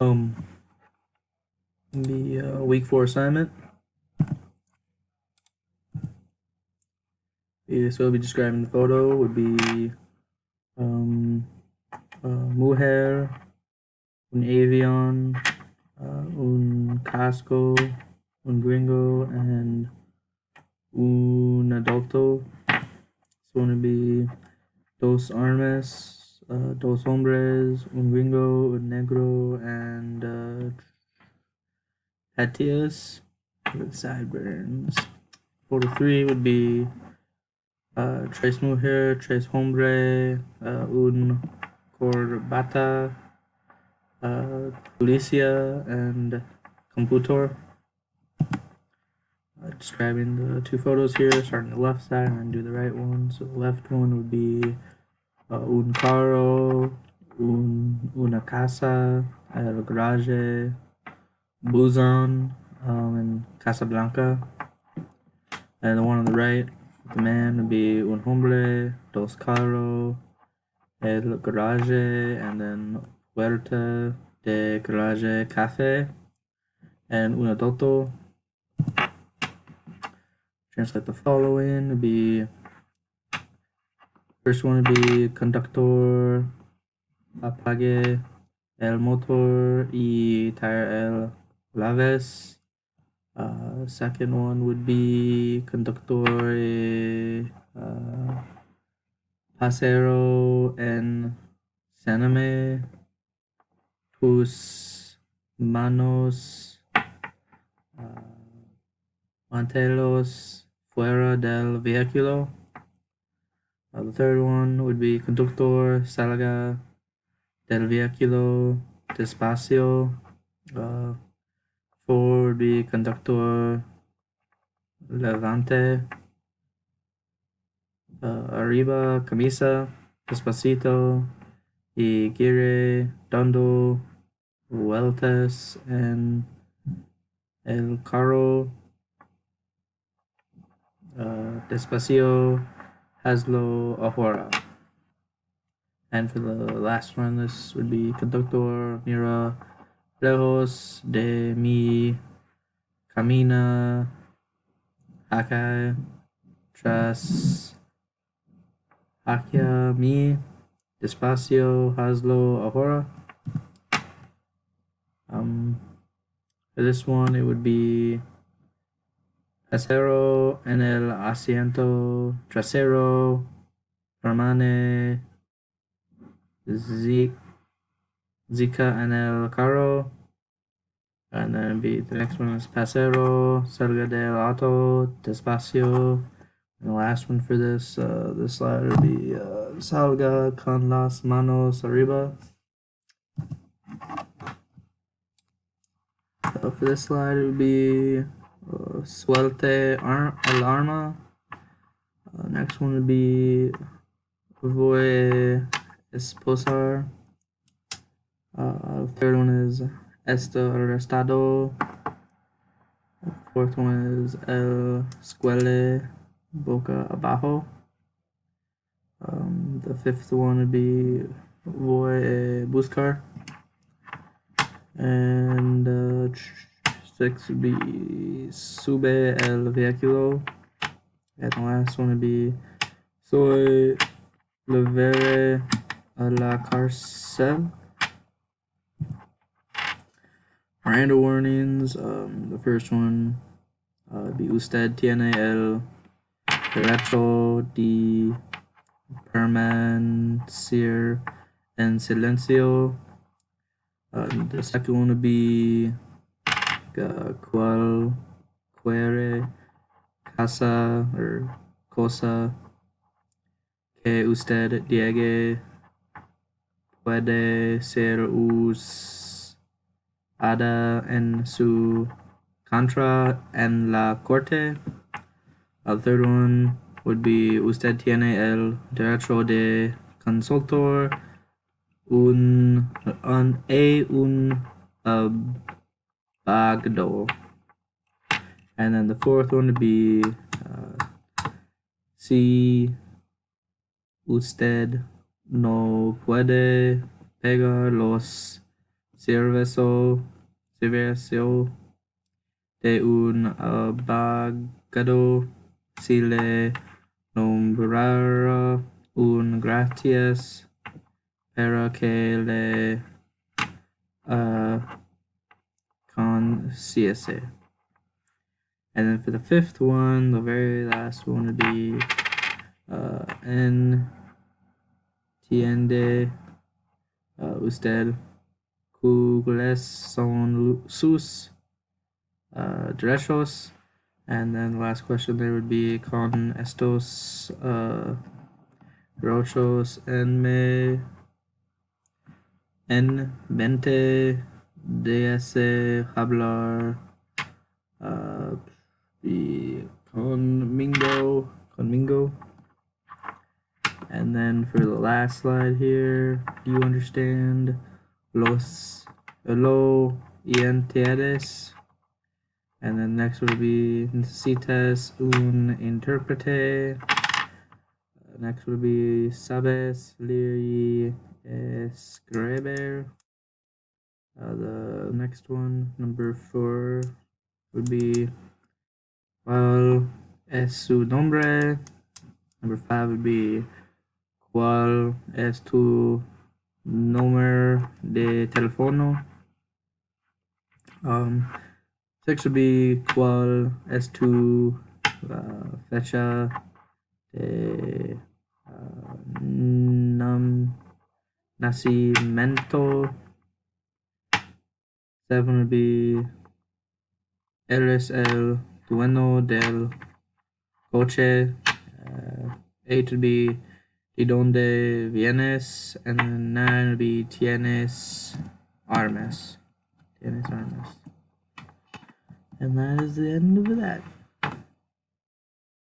The week 4 assignment. So I'll be describing the photo would be mujer, un avión, un casco, un gringo, and un adulto. So going to be dos armas, dos hombres, un gringo, un negro, and patillas with sideburns. Photo 3 would be tres mujer, tres hombre, un corbata, policia, and computor. Describing the two photos here, starting the left side and then do the right one. So the left one would be un carro, una casa, el garage, Buzan, and Casablanca. And the one on the right, the man would be un hombre, dos carro, el garage, and then puerta de garage cafe, and un adulto. Translate the following would be, first one would be conductor, apague el motor y tire el laves. Second one would be conductor pasero en Saname tus manos manténlos fuera del vehículo. The third one would be conductor salga del vehículo despacio. Four would be conductor levante. Arriba camisa despacito y gire dando vueltas en el carro. Despacio hazlo ahora. And for the last one, this would be conductor mira lejos de mi camina acá tras hacia mi despacio hazlo ahora. For this one, it would be pasero en el asiento trasero permane Zika en el carro. And then the next one is pasero, salga del auto, despacio. And the last one for this slide would be salga con las manos arriba. For this slide, it would be suelte el arma. Next one would be voy esposar. Third one is está arrestado. Fourth one is el escuele boca abajo. The fifth one would be voy buscar. And sixth would be sube el vehículo. And the last one would be soy volveré a la cárcel. Miranda warnings. The first one would be usted tiene el derecho de permanecer en silencio. The second one would be cualquier casa or cosa que usted diga puede ser usada en su contra en la corte. The third one would be usted tiene el derecho de consultor un abogado. And then the fourth one would be si usted no puede pagar los cervezo de un abogado si le nombrara un gracias para que le conociese. And then for the fifth one, the very last one would be entiende usted cuáles son sus derechos? And then the last question there would be con estos derechos en mente desea hablar conmigo. And then for the last slide here, do you understand lo entiendes? And then next would be necesitas un intérprete. Next would be sabes leer y escribir. The next one, number 4, would be ¿cuál es su nombre? Number 5 would be ¿cuál es tu número de teléfono? 6 would be ¿cuál es tu fecha de nacimiento? 7 would be ¿eres el dueño del coche? 8 would be ¿de dónde vienes? And then 9 would be ¿tienes armas? And that is the end of that.